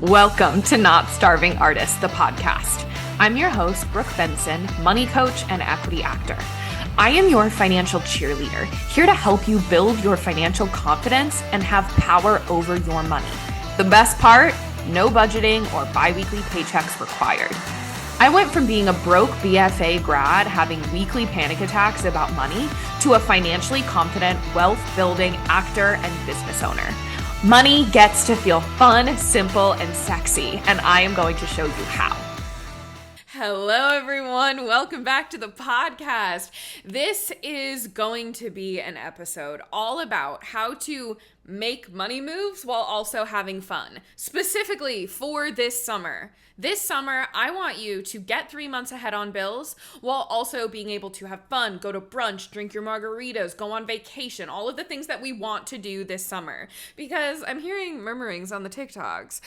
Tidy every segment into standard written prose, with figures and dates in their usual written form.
Welcome to Not Starving Artist, the podcast. I'm your host, Brooke Benson, money coach and equity actor. I am your financial cheerleader, here to help you build your financial confidence and have power over your money. The best part, no budgeting or bi-weekly paychecks required. I went from being a broke BFA grad having weekly panic attacks about money to a financially confident, wealth-building actor and business owner. Money gets to feel fun, simple, and sexy, and I am going to show you how. Hello, everyone. Welcome back to the podcast. This is going to be an episode all about how to make money moves while also having fun, specifically for this summer. This summer, I want you to get 3 months ahead on bills while also being able to have fun, go to brunch, drink your margaritas, go on vacation, all of the things that we want to do this summer. Because I'm hearing murmurings on the TikToks.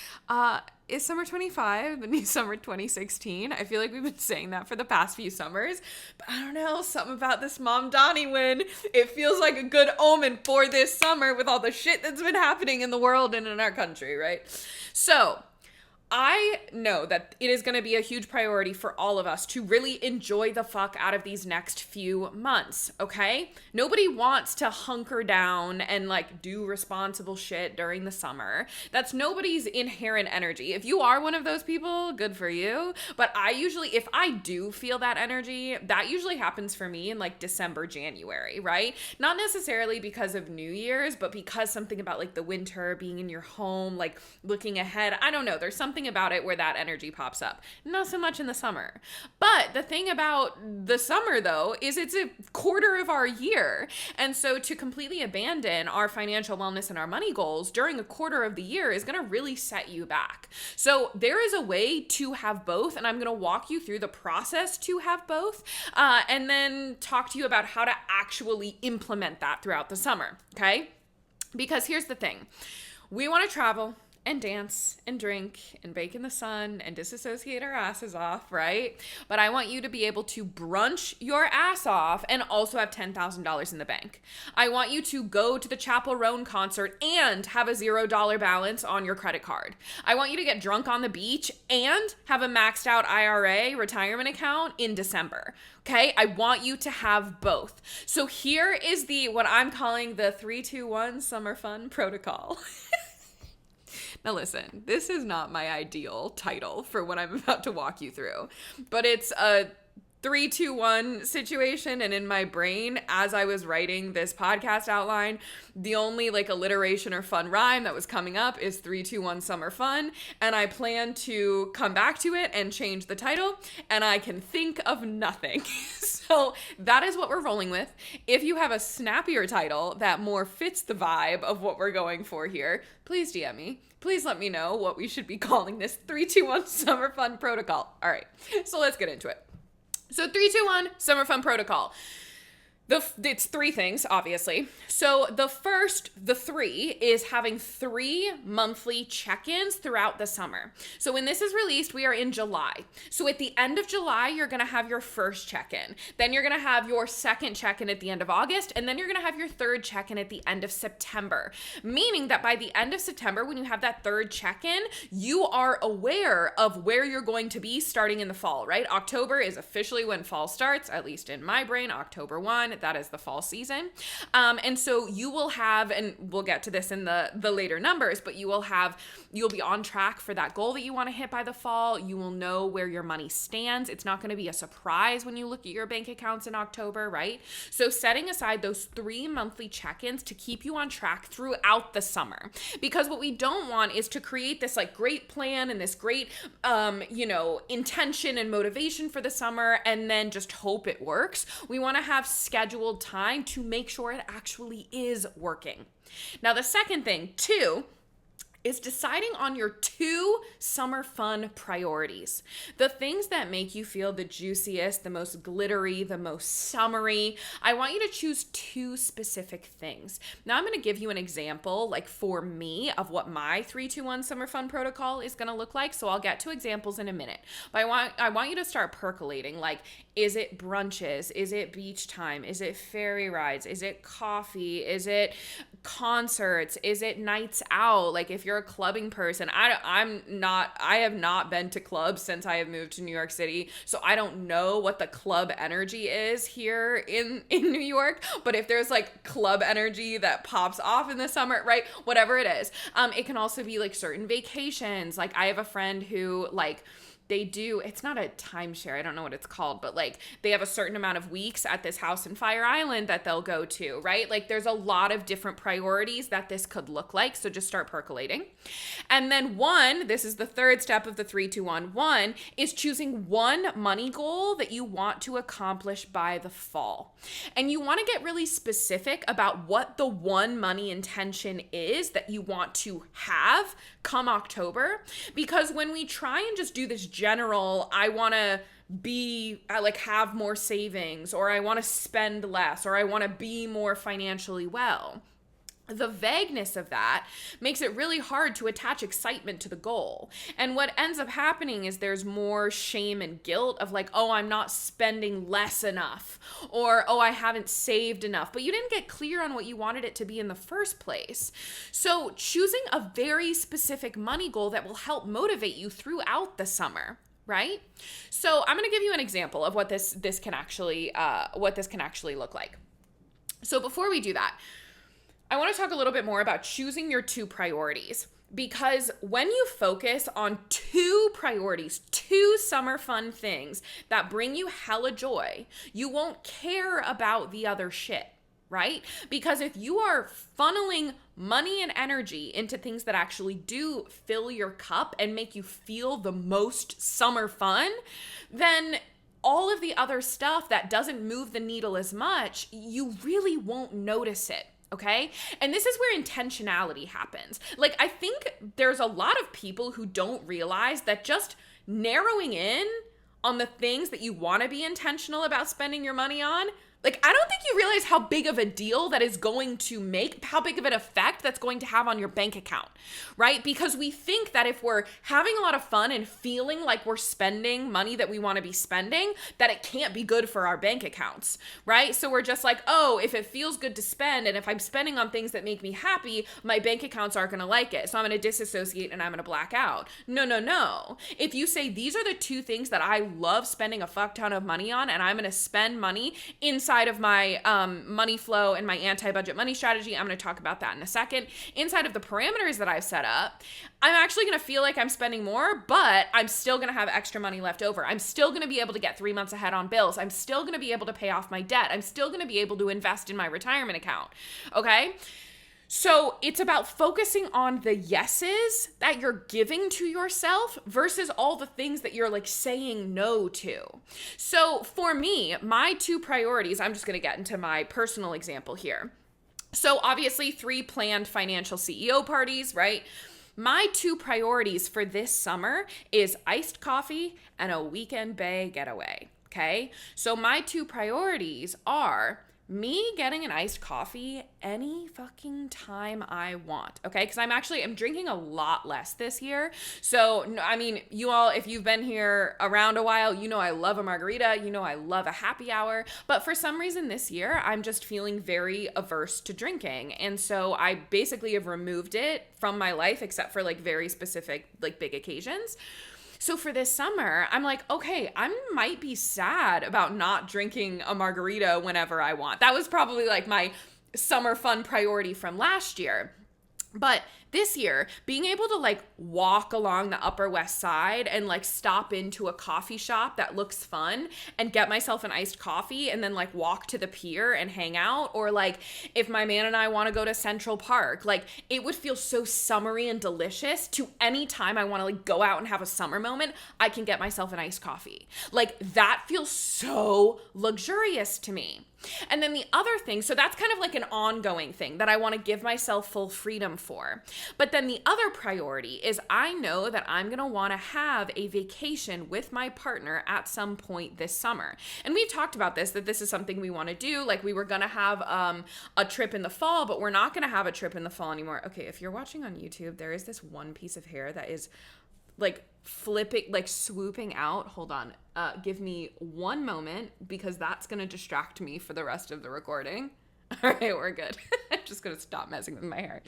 Is summer 25 the new summer 2016? I feel like we've been saying that for the past few summers, but I don't know, something about this Mom Donnie win. It feels like a good omen for this summer with all the shit that's been happening in the world and in our country, right? So I know that it is going to be a huge priority for all of us to really enjoy the fuck out of these next few months, okay? Nobody wants to hunker down and do responsible shit during the summer. That's nobody's inherent energy. If you are one of those people, good for you. But if I do feel that energy, that usually happens for me in December, January, right? Not necessarily because of New Year's, but because something about the winter, being in your home, looking ahead. I don't know. There's something about it where that energy pops up. Not so much in the summer. But the thing about the summer, though, is it's a quarter of our year. And so to completely abandon our financial wellness and our money goals during a quarter of the year is going to really set you back. So there is a way to have both, and I'm going to walk you through the process to have both, and then talk to you about how to actually implement that throughout the summer, okay? Because here's the thing. We want to travel and dance and drink and bake in the sun and disassociate our asses off, right? But I want you to be able to brunch your ass off and also have $10,000 in the bank. I want you to go to the Chappell Roan concert and have a $0 balance on your credit card. I want you to get drunk on the beach and have a maxed out IRA retirement account in December. Okay, I want you to have both. So here is what I'm calling the 3-2-1 summer fun protocol. Now listen, this is not my ideal title for what I'm about to walk you through, but it's a 3-2-1 situation, and in my brain, as I was writing this podcast outline, the only alliteration or fun rhyme that was coming up is 3-2-1 summer fun, and I plan to come back to it and change the title, and I can think of nothing. So that is what we're rolling with. If you have a snappier title that more fits the vibe of what we're going for here, please DM me. Please let me know what we should be calling this 3-2-1 summer fun protocol. All right, so let's get into it. So 3-2-1 summer fun protocol. It's three things, obviously. So the three is having 3 monthly check-ins throughout the summer. So when this is released, we are in July. So at the end of July, you're going to have your first check-in. Then you're going to have your second check-in at the end of August. And then you're going to have your third check-in at the end of September. Meaning that by the end of September, when you have that third check-in, you are aware of where you're going to be starting in the fall, right? October is officially when fall starts, at least in my brain, October 1. That is the fall season. And so you will have, and we'll get to this in the later numbers, but you'll be on track for that goal that you want to hit by the fall. You will know where your money stands. It's not going to be a surprise when you look at your bank accounts in October, right? So setting aside those 3 monthly check-ins to keep you on track throughout the summer. Because what we don't want is to create this great plan and this great, intention and motivation for the summer and then just hope it works. We want to have scheduled time to make sure it actually is working. Now, the second thing, too, is deciding on your 2 summer fun priorities. The things that make you feel the juiciest, the most glittery, the most summery. I want you to choose 2 specific things. Now I'm going to give you an example, for me, of what my 3-2-1 summer fun protocol is going to look like. So I'll get to examples in a minute. But I want you to start percolating. Is it brunches? Is it beach time? Is it ferry rides? Is it coffee? Is it concerts? Is it nights out? Like if you're a clubbing person, I have not been to clubs since I have moved to New York City. So I don't know what the club energy is here in New York, but if there's like club energy that pops off in the summer, right? Whatever it is. It can also be like certain vacations. Like I have a friend who like it's not a timeshare, I don't know what it's called, but like they have a certain amount of weeks at this house in Fire Island that they'll go to, right? Like there's a lot of different priorities that this could look like. So just start percolating. And then this is the third step of the 3-2-1. One is choosing one money goal that you want to accomplish by the fall. And you want to get really specific about what the one money intention is that you want to have come October. Because when we try and just do this general, I want to have more savings, or I want to spend less, or I want to be more financially well, the vagueness of that makes it really hard to attach excitement to the goal. And what ends up happening is there's more shame and guilt of like, oh, I'm not spending less enough, or, oh, I haven't saved enough, but you didn't get clear on what you wanted it to be in the first place. So choosing a very specific money goal that will help motivate you throughout the summer. Right? So I'm going to give you an example of what this can actually look like. So before we do that, I want to talk a little bit more about choosing your two priorities, because when you focus on two priorities, two summer fun things that bring you hella joy, you won't care about the other shit, right? Because if you are funneling money and energy into things that actually do fill your cup and make you feel the most summer fun, then all of the other stuff that doesn't move the needle as much, you really won't notice it. Okay? And this is where intentionality happens. Like, I think there's a lot of people who don't realize that just narrowing in on the things that you want to be intentional about spending your money on, like, I don't think you realize how big of a deal that is going to make, how big of an effect that's going to have on your bank account, right? Because we think that if we're having a lot of fun and feeling like we're spending money that we want to be spending, that it can't be good for our bank accounts, right? So we're just like, oh, if it feels good to spend, and if I'm spending on things that make me happy, my bank accounts aren't going to like it. So I'm going to disassociate and I'm going to black out. No. If you say these are the two things that I love spending a fuck ton of money on, and I'm going to spend money inside of my money flow and my anti-budget money strategy, I'm going to talk about that in a second. Inside of the parameters that I've set up, I'm actually going to feel like I'm spending more, but I'm still going to have extra money left over. I'm still going to be able to get 3 months ahead on bills. I'm still going to be able to pay off my debt. I'm still going to be able to invest in my retirement account. Okay? So it's about focusing on the yeses that you're giving to yourself versus all the things that you're like saying no to. So for me, my two priorities, I'm just going to get into my personal example here. So obviously 3 planned financial CEO parties, right? My two priorities for this summer is iced coffee and a weekend bay getaway. Okay. So my two priorities are me getting an iced coffee any fucking time I want, okay? Because I'm drinking a lot less this year. So, I mean, you all, if you've been here around a while, you know I love a margarita, you know I love a happy hour. But for some reason this year, I'm just feeling very averse to drinking. And so I basically have removed it from my life, except for like very specific, like big occasions. So for this summer, I'm like, okay, I might be sad about not drinking a margarita whenever I want. That was probably like my summer fun priority from last year. But this year, being able to like walk along the Upper West Side and like stop into a coffee shop that looks fun and get myself an iced coffee and then like walk to the pier and hang out, or like if my man and I want to go to Central Park, like it would feel so summery and delicious to any time I want to like go out and have a summer moment, I can get myself an iced coffee. Like that feels so luxurious to me. And then the other thing, so that's kind of like an ongoing thing that I want to give myself full freedom for. But then the other priority is I know that I'm going to want to have a vacation with my partner at some point this summer. And we've talked about this, that this is something we want to do. Like we were going to have a trip in the fall, but we're not going to have a trip in the fall anymore. Okay, if you're watching on YouTube, there is this one piece of hair that is like flipping, like swooping out. Hold on. Give me one moment because that's going to distract me for the rest of the recording. All right, we're good. I'm just going to stop messing with my hair.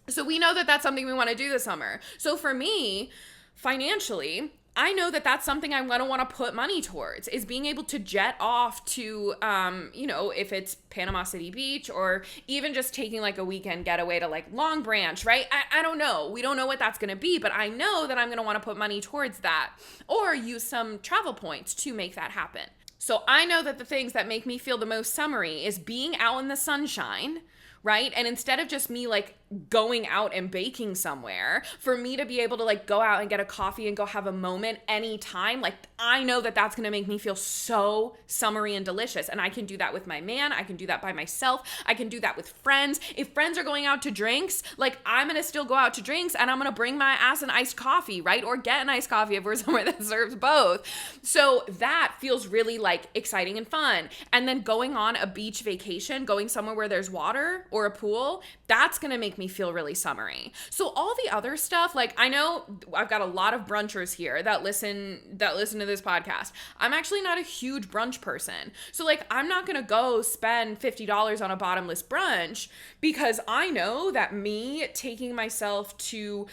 So we know that that's something we want to do this summer. So for me, financially, I know that that's something I'm going to want to put money towards, is being able to jet off to, if it's Panama City Beach, or even just taking like a weekend getaway to like Long Branch, right? I don't know. We don't know what that's going to be, but I know that I'm going to want to put money towards that, or use some travel points to make that happen. So I know that the things that make me feel the most summery is being out in the sunshine, right? And instead of just me like going out and baking somewhere, for me to be able to like go out and get a coffee and go have a moment anytime, like I know that that's going to make me feel so summery and delicious. And I can do that with my man. I can do that by myself. I can do that with friends. If friends are going out to drinks, like I'm going to still go out to drinks, and I'm going to bring my ass an iced coffee, right? Or get an iced coffee if we're somewhere that serves both. So that feels really like exciting and fun. And then going on a beach vacation, going somewhere where there's water or a pool, that's going to make me feel really summery. So all the other stuff, like I know I've got a lot of brunchers here that listen to this podcast. I'm actually not a huge brunch person. So like I'm not going to go spend $50 on a bottomless brunch, because I know that me taking myself to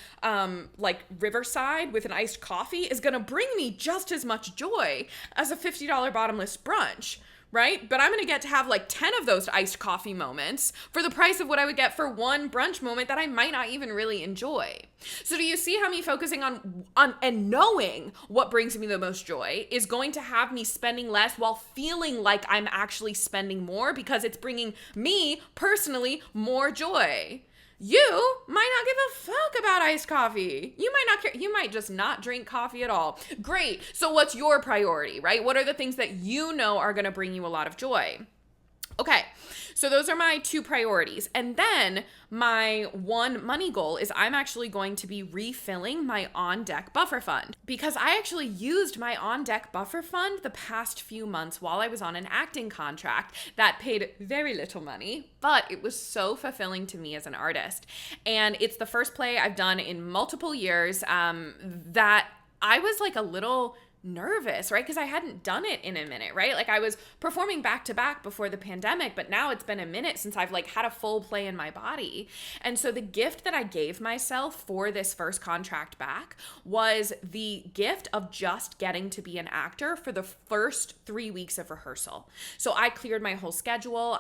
like Riverside with an iced coffee is going to bring me just as much joy as a $50 bottomless brunch. Right? But I'm going to get to have like 10 of those iced coffee moments for the price of what I would get for one brunch moment that I might not even really enjoy. So do you see how me focusing on and knowing what brings me the most joy is going to have me spending less while feeling like I'm actually spending more, because it's bringing me personally more joy? You might not give a fuck about iced coffee. You might not care. You might just not drink coffee at all. Great. So what's your priority, right? What are the things that you know are going to bring you a lot of joy? Okay, so those are my 2 priorities. And then my 1 money goal is I'm actually going to be refilling my on-deck buffer fund, because I actually used my on-deck buffer fund the past few months while I was on an acting contract that paid very little money, but it was so fulfilling to me as an artist. And it's the first play I've done in multiple years that I was like a little nervous, right? Because I hadn't done it in a minute, right? Like I was performing back to back before the pandemic, but now it's been a minute since I've like had a full play in my body. And so the gift that I gave myself for this first contract back was the gift of just getting to be an actor for the first 3 weeks of rehearsal. So I cleared my whole schedule.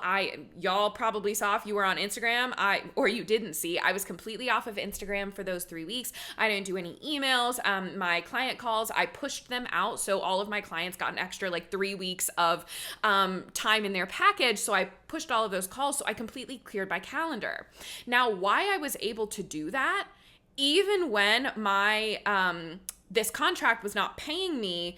Y'all probably saw if you were on Instagram, or you didn't see, I was completely off of Instagram for those 3 weeks. I didn't do any emails. My client calls, I pushed them out. So all of my clients got an extra like 3 weeks of time in their package. So I pushed all of those calls. So I completely cleared my calendar. Now, why I was able to do that, even when my this contract was not paying me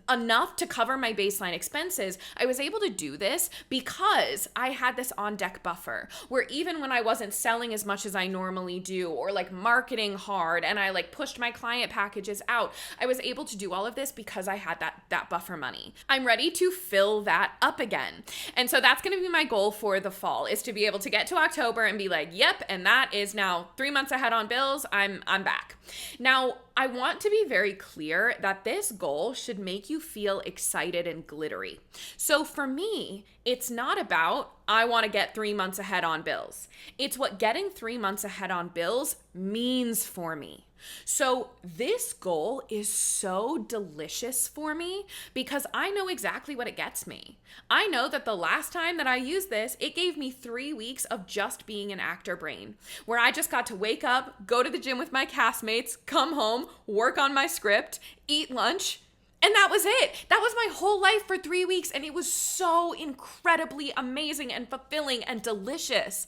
enough to cover my baseline expenses, I was able to do this because I had this on-deck buffer, where even when I wasn't selling as much as I normally do, or like marketing hard, and I like pushed my client packages out, I was able to do all of this because I had that buffer money. I'm ready to fill that up again. And so that's going to be my goal for the fall, is to be able to get to October and be like, yep, and that is now 3 months ahead on bills. I'm back. Now, I want to be very clear that this goal should make you feel excited and glittery. So for me, it's not about, I want to get 3 months ahead on bills. It's what getting 3 months ahead on bills means for me. So this goal is so delicious for me because I know exactly what it gets me. I know that the last time that I used this, it gave me 3 weeks of just being an actor brain, where I just got to wake up, go to the gym with my castmates, come home, work on my script, eat lunch, and that was it. That was my whole life for 3 weeks, and it was so incredibly amazing and fulfilling and delicious.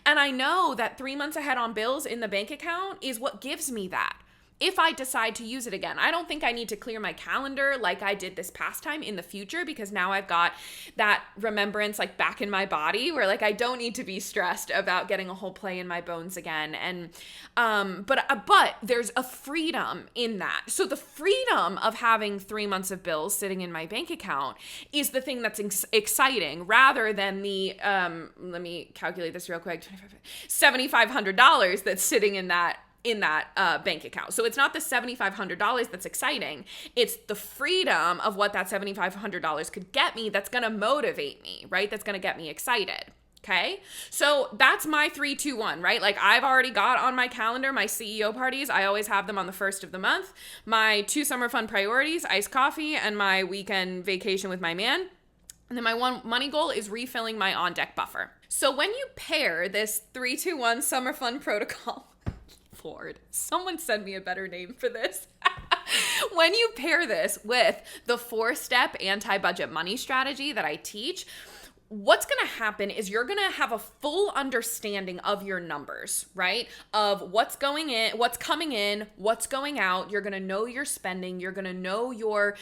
And I know that 3 months ahead on bills in the bank account is what gives me that. If I decide to use it again, I don't think I need to clear my calendar like I did this past time in the future, because now I've got that remembrance like back in my body, where like I don't need to be stressed about getting a whole play in my bones again. And but there's a freedom in that. So the freedom of having 3 months of bills sitting in my bank account is the thing that's exciting, rather than the let me calculate this real quick, $7,500 that's sitting in that bank account. So it's not the $7,500 that's exciting. It's the freedom of what that $7,500 could get me that's going to motivate me, right? That's going to get me excited. Okay. So that's my 3-2-1, right? Like I've already got on my calendar, my CEO parties. I always have them on the first of the month. My 2 summer fun priorities, iced coffee, and my weekend vacation with my man. And then my one money goal is refilling my on-deck buffer. So when you pair this 3-2-1 summer fun protocol, Lord, someone send me a better name for this. When you pair this with the 4-step anti-budget money strategy that I teach, what's going to happen is you're going to have a full understanding of your numbers, right? Of what's going in, what's coming in, what's going out. You're going to know your spending. You're going to know your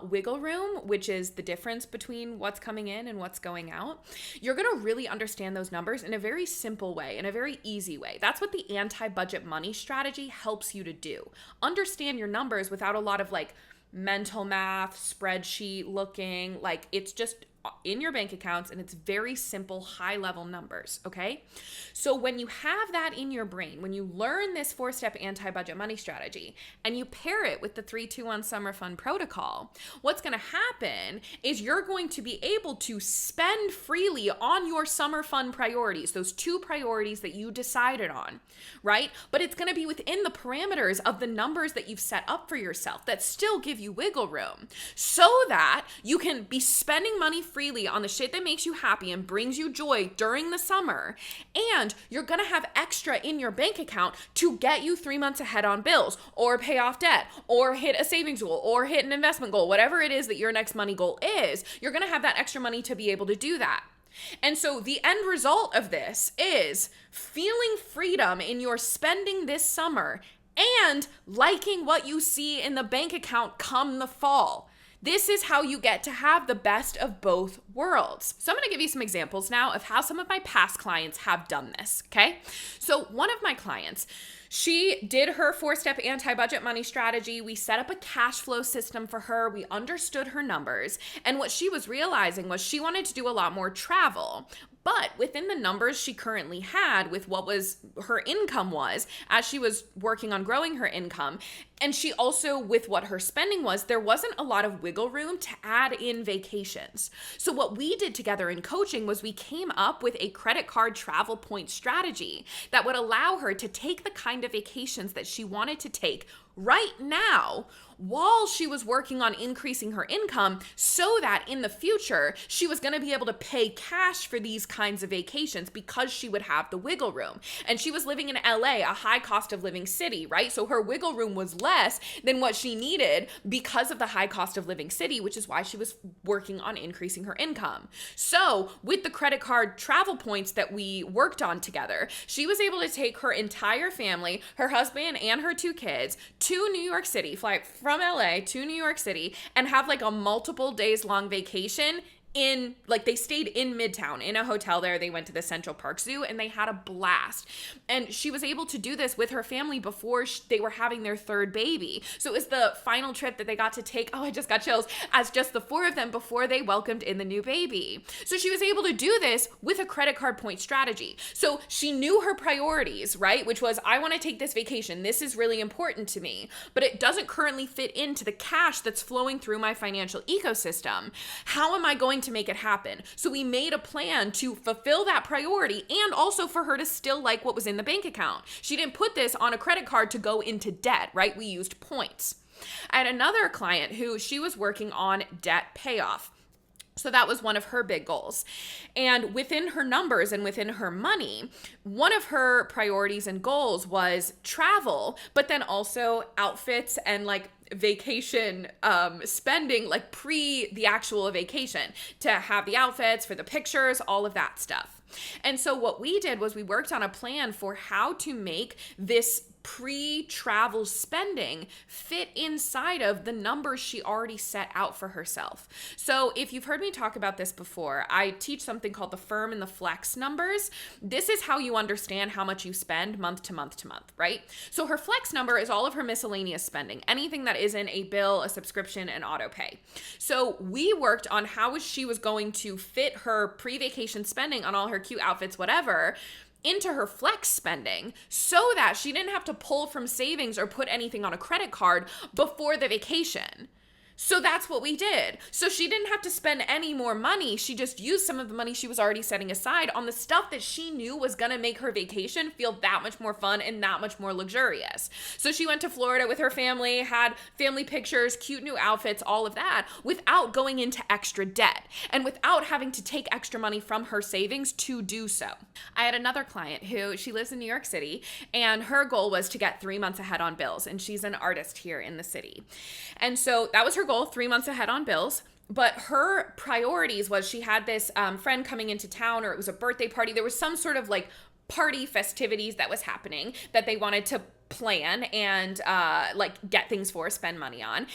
wiggle room, which is the difference between what's coming in and what's going out. You're going to really understand those numbers in a very simple way, in a very easy way. That's what the anti-budget money strategy helps you to do. Understand your numbers without a lot of like mental math, spreadsheet looking, like it's just in your bank accounts, and it's very simple, high-level numbers, okay? So when you have that in your brain, when you learn this 4-step anti-budget money strategy, and you pair it with the 3-2-1 summer fun protocol, what's going to happen is you're going to be able to spend freely on your summer fun priorities, those 2 priorities that you decided on, right? But it's going to be within the parameters of the numbers that you've set up for yourself that still give you wiggle room, so that you can be spending money freely on the shit that makes you happy and brings you joy during the summer, and you're gonna have extra in your bank account to get you 3 months ahead on bills, or pay off debt, or hit a savings goal, or hit an investment goal, whatever it is that your next money goal is. You're gonna have that extra money to be able to do that. And so the end result of this is feeling freedom in your spending this summer and liking what you see in the bank account come the fall. This is how you get to have the best of both worlds. So I'm going to give you some examples now of how some of my past clients have done this, okay? So one of my clients, she did her 4-step anti-budget money strategy. We set up a cash flow system for her. We understood her numbers. And what she was realizing was she wanted to do a lot more travel. But within the numbers she currently had with what was her income was, as she was working on growing her income, and she also, with what her spending was, there wasn't a lot of wiggle room to add in vacations. So what we did together in coaching was we came up with a credit card travel point strategy that would allow her to take the kind of vacations that she wanted to take right now while she was working on increasing her income, so that in the future she was going to be able to pay cash for these kinds of vacations because she would have the wiggle room. And she was living in LA, a high cost of living city, right? So her wiggle room was less than what she needed because of the high cost of living city, which is why she was working on increasing her income. So with the credit card travel points that we worked on together, she was able to take her entire family, her husband and her 2 kids, to New York City, fly from LA to New York City, and have like a multiple days long vacation in, like, they stayed in Midtown in a hotel there. They went to the Central Park Zoo and they had a blast. And she was able to do this with her family before they were having their 3rd baby. So it was the final trip that they got to take, oh, I just got chills, as just the 4 of them before they welcomed in the new baby. So she was able to do this with a credit card point strategy. So she knew her priorities, right? Which was, I want to take this vacation. This is really important to me, but it doesn't currently fit into the cash that's flowing through my financial ecosystem. How am I going to make it happen? So we made a plan to fulfill that priority, and also for her to still like what was in the bank account. She didn't put this on a credit card to go into debt, right? We used points. I had another client who she was working on debt payoff. So that was one of her big goals. And within her numbers and within her money, one of her priorities and goals was travel, but then also outfits and like vacation spending, like pre the actual vacation, to have the outfits for the pictures, all of that stuff. And so what we did was we worked on a plan for how to make this pre-travel spending fit inside of the numbers she already set out for herself. So if you've heard me talk about this before, I teach something called the firm and the flex numbers. This is how you understand how much you spend month to month to month, right? So her flex number is all of her miscellaneous spending, anything that isn't a bill, a subscription, and auto pay. So we worked on how she was going to fit her pre-vacation spending on all her cute outfits, whatever, into her flex spending so that she didn't have to pull from savings or put anything on a credit card before the vacation. So that's what we did. So she didn't have to spend any more money. She just used some of the money she was already setting aside on the stuff that she knew was going to make her vacation feel that much more fun and that much more luxurious. So she went to Florida with her family, had family pictures, cute new outfits, all of that, without going into extra debt and without having to take extra money from her savings to do so. I had another client who, she lives in New York City, and her goal was to get 3 months ahead on bills, and she's an artist here in the city. And so that was her goal, 3 months ahead on bills. But her priorities was, she had this friend coming into town, or it was a birthday party. There was some sort of like party festivities that was happening that they wanted to plan and like get things for, spend money on.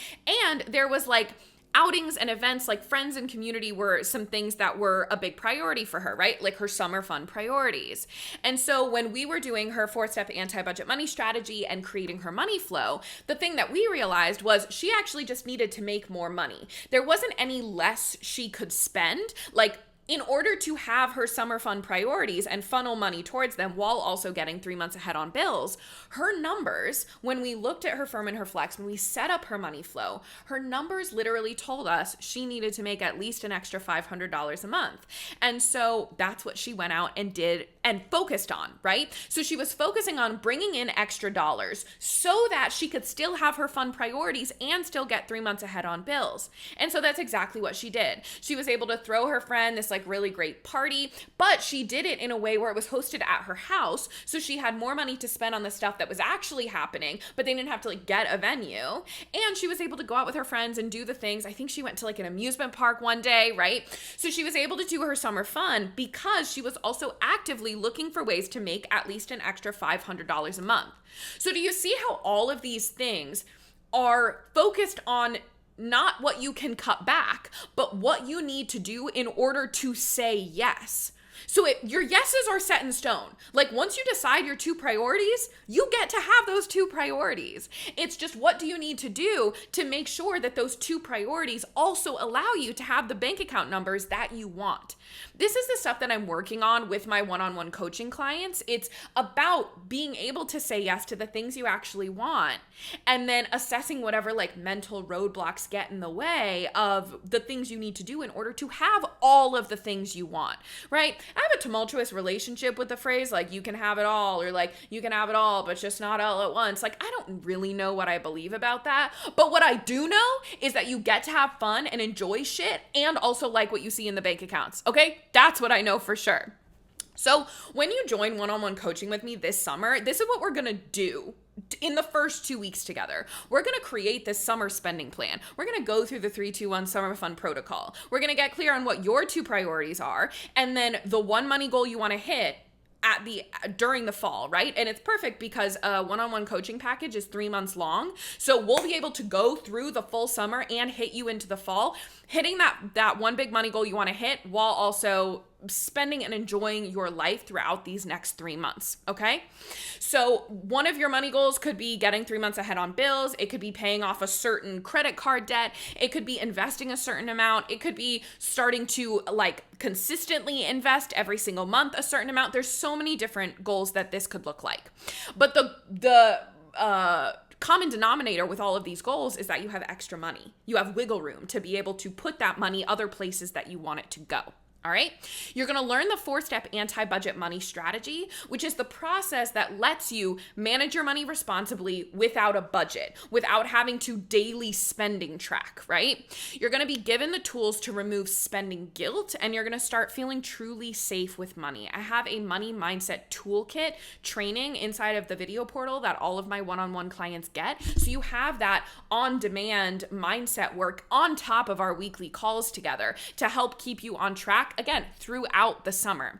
And there was like outings and events, like friends and community were some things that were a big priority for her, right? Like her summer fun priorities. And so when we were doing her 4-step anti-budget money strategy and creating her money flow, the thing that we realized was she actually just needed to make more money. There wasn't any less she could spend. Like, in order to have her summer fun priorities and funnel money towards them while also getting 3 months ahead on bills, her numbers, when we looked at her firm and her flex, when we set up her money flow, her numbers literally told us she needed to make at least an extra $500 a month. And so that's what she went out and did and focused on, right? So she was focusing on bringing in extra dollars so that she could still have her fun priorities and still get 3 months ahead on bills. And so that's exactly what she did. She was able to throw her friend this like really great party, but she did it in a way where it was hosted at her house, so she had more money to spend on the stuff that was actually happening, but they didn't have to like get a venue. And she was able to go out with her friends and do the things. I think she went to like an amusement park one day, right? So she was able to do her summer fun because she was also actively looking for ways to make at least an extra $500 a month. So do you see how all of these things are focused on not what you can cut back, but what you need to do in order to say yes? So your yeses are set in stone. Like once you decide your 2 priorities, you get to have those 2 priorities. It's just, what do you need to do to make sure that those 2 priorities also allow you to have the bank account numbers that you want? This is the stuff that I'm working on with my one-on-one coaching clients. It's about being able to say yes to the things you actually want, and then assessing whatever like mental roadblocks get in the way of the things you need to do in order to have all of the things you want, right? I have a tumultuous relationship with the phrase like you can have it all, or like you can have it all but just not all at once. Like I don't really know what I believe about that, but what I do know is that you get to have fun and enjoy shit and also like what you see in the bank accounts. Okay, that's what I know for sure. So when you join one-on-one coaching with me this summer, this is what we're gonna do in the first 2 weeks together. We're going to create this summer spending plan. We're going to go through the 3-2-1 summer fun protocol. We're going to get clear on what your 2 priorities are, and then the one money goal you want to hit during the fall, right? And it's perfect because a one-on-one coaching package is 3 months long. So we'll be able to go through the full summer and hit you into the fall, hitting that one big money goal you want to hit while also spending and enjoying your life throughout these next 3 months. Okay. So one of your money goals could be getting 3 months ahead on bills. It could be paying off a certain credit card debt. It could be investing a certain amount. It could be starting to like consistently invest every single month a certain amount. There's so many different goals that this could look like. But the common denominator with all of these goals is that you have extra money. You have wiggle room to be able to put that money other places that you want it to go. All right. You're going to learn the 4-step anti-budget money strategy, which is the process that lets you manage your money responsibly without a budget, without having to daily spending track, right? You're going to be given the tools to remove spending guilt, and you're going to start feeling truly safe with money. I have a money mindset toolkit training inside of the video portal that all of my one-on-one clients get. So you have that on-demand mindset work on top of our weekly calls together to help keep you on track, again, throughout the summer.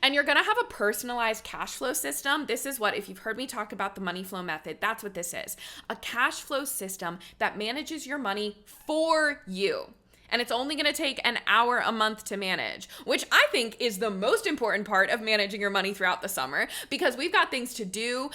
And you're going to have a personalized cash flow system. This is what, if you've heard me talk about the money flow method, that's what this is. A cash flow system that manages your money for you. And it's only going to take an hour a month to manage, which I think is the most important part of managing your money throughout the summer, because we've got things to do.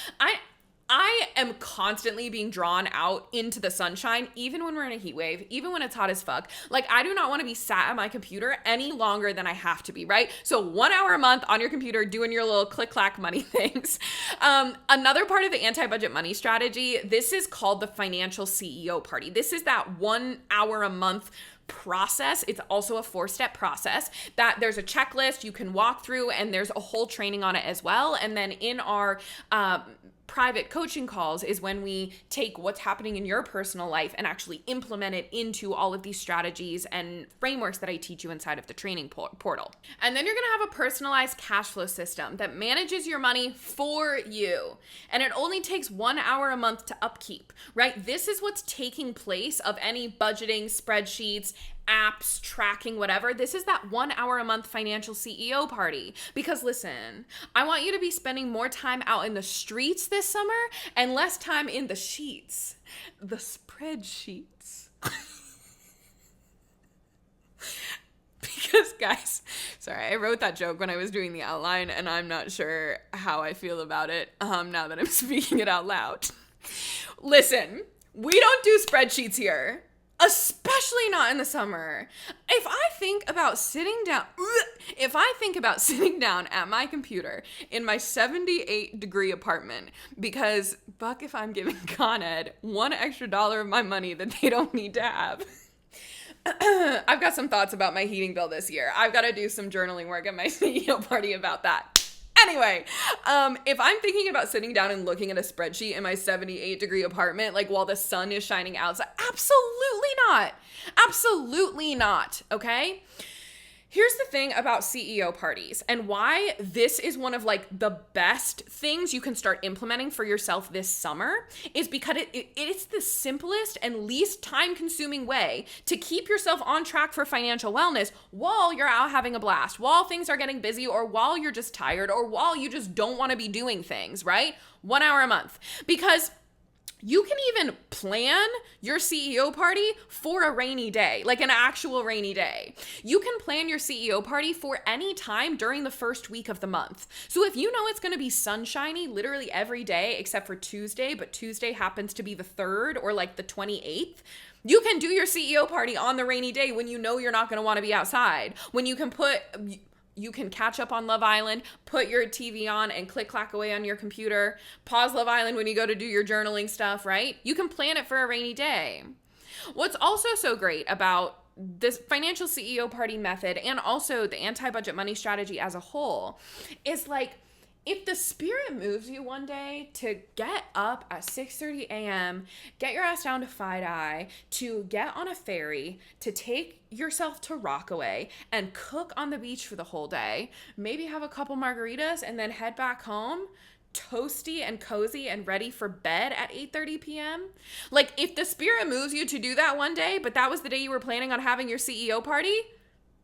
I am constantly being drawn out into the sunshine, even when we're in a heat wave, even when it's hot as fuck. Like, I do not want to be sat at my computer any longer than I have to be, right? So 1 hour a month on your computer doing your little click-clack money things. Another part of the anti-budget money strategy, this is called the financial CEO party. This is that 1 hour a month process. It's also a 4-step process that there's a checklist you can walk through, and there's a whole training on it as well. And then in our private coaching calls is when we take what's happening in your personal life and actually implement it into all of these strategies and frameworks that I teach you inside of the training portal. And then you're going to have a personalized cash flow system that manages your money for you. And it only takes 1 hour a month to upkeep, right? This is what's taking place of any budgeting, spreadsheets, apps, tracking, whatever. This is that 1 hour a month financial CEO party. Because listen, I want you to be spending more time out in the streets this summer and less time in the sheets, the spreadsheets. Because guys, sorry, I wrote that joke when I was doing the outline, and I'm not sure how I feel about it now that I'm speaking it out loud. Listen, we don't do spreadsheets here. Especially not in the summer. If I think about sitting down at my computer in my 78-degree apartment, because fuck if I'm giving Con Ed $1 extra of my money that they don't need to have. I've got some thoughts about my heating bill this year. I've got to do some journaling work at my CEO party about that. Anyway, if I'm thinking about sitting down and looking at a spreadsheet in my 78-degree apartment, like while the sun is shining outside, absolutely not. Absolutely not. Okay? Here's the thing about CEO parties and why this is one of like the best things you can start implementing for yourself this summer is because it's the simplest and least time-consuming way to keep yourself on track for financial wellness while you're out having a blast, while things are getting busy, or while you're just tired, or while you just don't want to be doing things, right? 1 hour a month. Because you can even plan your CEO party for a rainy day, like an actual rainy day. You can plan your CEO party for any time during the first week of the month. So if you know it's going to be sunshiny literally every day except for Tuesday, but Tuesday happens to be the 3rd or like the 28th, you can do your CEO party on the rainy day when you know you're not going to want to be outside. When you can catch up on Love Island, put your TV on and click-clack away on your computer, pause Love Island when you go to do your journaling stuff, right? You can plan it for a rainy day. What's also so great about this financial CEO party method and also the anti-budget money strategy as a whole is like, if the spirit moves you one day to get up at 6:30 a.m., get your ass down to FiDi, to get on a ferry, to take yourself to Rockaway and cook on the beach for the whole day, maybe have a couple margaritas and then head back home, toasty and cozy and ready for bed at 8:30 p.m. Like, if the spirit moves you to do that one day, but that was the day you were planning on having your CEO party,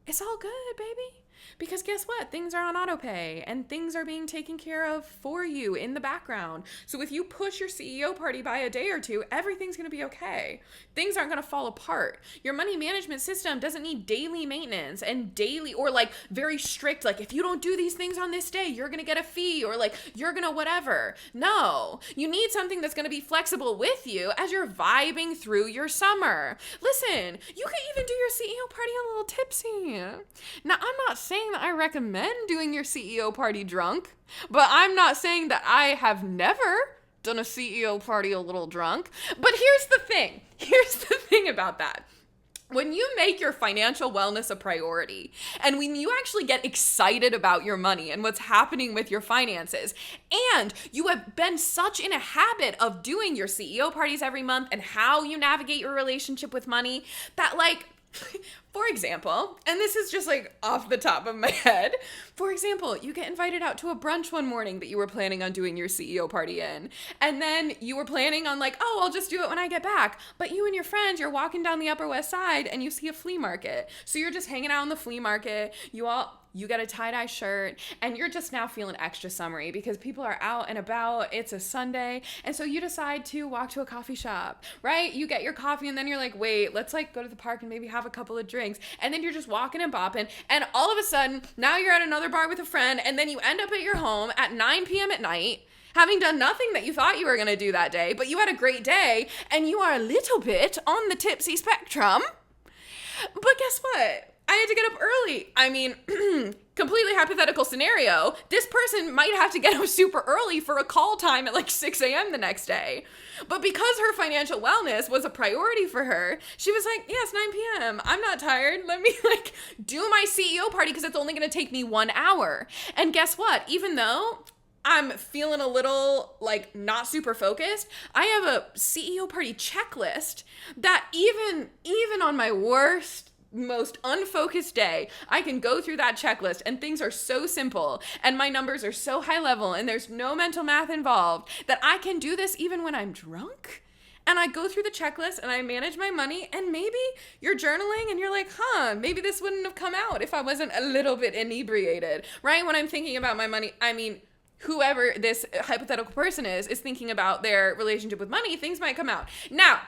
it's all good, baby. Because guess what? Things are on autopay and things are being taken care of for you in the background. So if you push your CEO party by a day or two, everything's going to be okay. Things aren't going to fall apart. Your money management system doesn't need daily maintenance and daily or like very strict, like if you don't do these things on this day, you're going to get a fee or like you're going to whatever. No, you need something that's going to be flexible with you as you're vibing through your summer. Listen, you can even do your CEO party a little tipsy. Now, I'm not saying that I recommend doing your CEO party drunk, but I'm not saying that I have never done a CEO party a little drunk. But here's the thing about that. When you make your financial wellness a priority, and when you actually get excited about your money and what's happening with your finances, and you have been such in a habit of doing your CEO parties every month and how you navigate your relationship with money, that like, for example, and this is just like off the top of my head, for example, you get invited out to a brunch one morning that you were planning on doing your CEO party in, and then you were planning on like, oh, I'll just do it when I get back, but you and your friends, you're walking down the Upper West Side and you see a flea market, so you're just hanging out in the flea market, you get a tie-dye shirt, and you're just now feeling extra summery because people are out and about, it's a Sunday, and so you decide to walk to a coffee shop, right? You get your coffee, and then you're like, wait, let's like go to the park and maybe have a couple of drinks, and then you're just walking and bopping, and all of a sudden, now you're at another bar with a friend, and then you end up at your home at 9 p.m. at night, having done nothing that you thought you were going to do that day, but you had a great day and you are a little bit on the tipsy spectrum. But guess what? I had to get up early. I mean, completely hypothetical scenario. This person might have to get up super early for a call time at like 6 a.m. the next day. But because her financial wellness was a priority for her, she was like, yeah, it's 9 p.m. I'm not tired. Let me like do my CEO party because it's only going to take me 1 hour. And guess what? Even though I'm feeling a little like not super focused, I have a CEO party checklist that even on my worst, most unfocused day, I can go through that checklist and things are so simple and my numbers are so high level and there's no mental math involved that I can do this even when I'm drunk. And I go through the checklist and I manage my money, and maybe you're journaling and you're like, maybe this wouldn't have come out if I wasn't a little bit inebriated, right? When I'm thinking about my money, I mean, whoever this hypothetical person is thinking about their relationship with money, things might come out. Now,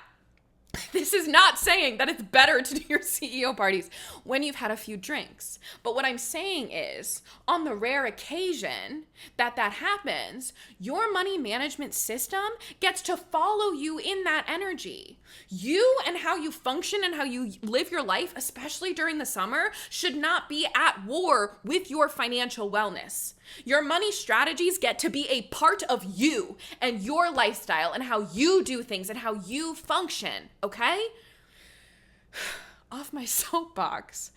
this is not saying that it's better to do your CEO parties when you've had a few drinks. But what I'm saying is, on the rare occasion that happens, your money management system gets to follow you in that energy. You and how you function and how you live your life, especially during the summer, should not be at war with your financial wellness. Your money strategies get to be a part of you and your lifestyle and how you do things and how you function, okay? Off my soapbox.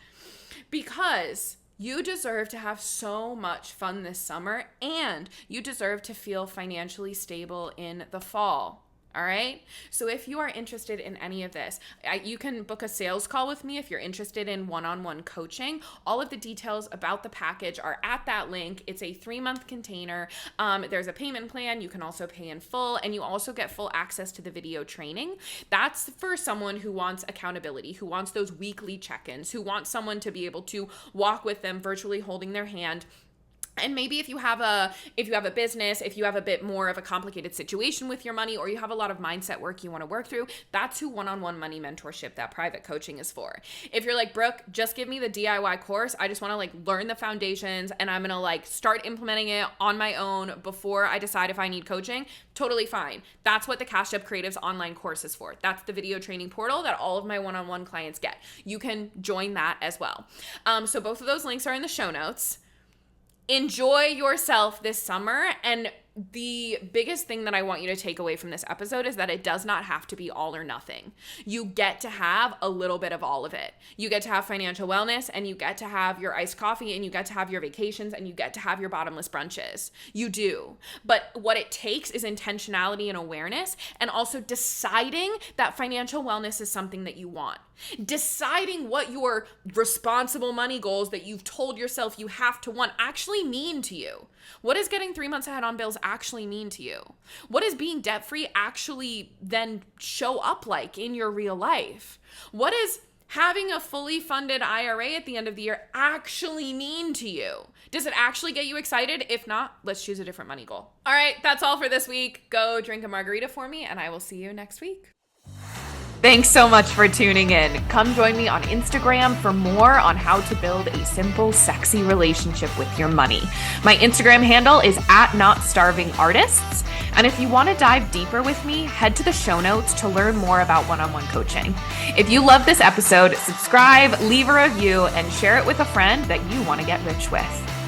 Because you deserve to have so much fun this summer and you deserve to feel financially stable in the fall. All right. So if you are interested in any of this, you can book a sales call with me if you're interested in one-on-one coaching. All of the details about the package are at that link. It's a 3-month container. There's a payment plan. You can also pay in full, and you also get full access to the video training. That's for someone who wants accountability, who wants those weekly check-ins, who wants someone to be able to walk with them virtually holding their hand. And maybe if you have a business, if you have a bit more of a complicated situation with your money, or you have a lot of mindset work you want to work through, that's who one-on-one money mentorship, that private coaching is for. If you're like, Brooke, just give me the DIY course. I just want to like learn the foundations and I'm going to like start implementing it on my own before I decide if I need coaching. Totally fine. That's what the Cashed Up Creatives online course is for. That's the video training portal that all of my one-on-one clients get. You can join that as well. So both of those links are in the show notes. Enjoy yourself this summer, and the biggest thing that I want you to take away from this episode is that it does not have to be all or nothing. You get to have a little bit of all of it. You get to have financial wellness, and you get to have your iced coffee, and you get to have your vacations, and you get to have your bottomless brunches. You do. But what it takes is intentionality and awareness, and also deciding that financial wellness is something that you want. Deciding what your responsible money goals that you've told yourself you have to want actually mean to you. What does getting 3 months ahead on bills actually mean to you? What does being debt-free actually then show up like in your real life? What does having a fully funded IRA at the end of the year actually mean to you? Does it actually get you excited? If not, let's choose a different money goal. All right, that's all for this week. Go drink a margarita for me, and I will see you next week. Thanks so much for tuning in. Come join me on Instagram for more on how to build a simple, sexy relationship with your money. My Instagram handle is @NotStarvingArtists. And if you want to dive deeper with me, head to the show notes to learn more about one-on-one coaching. If you love this episode, subscribe, leave a review, and share it with a friend that you want to get rich with.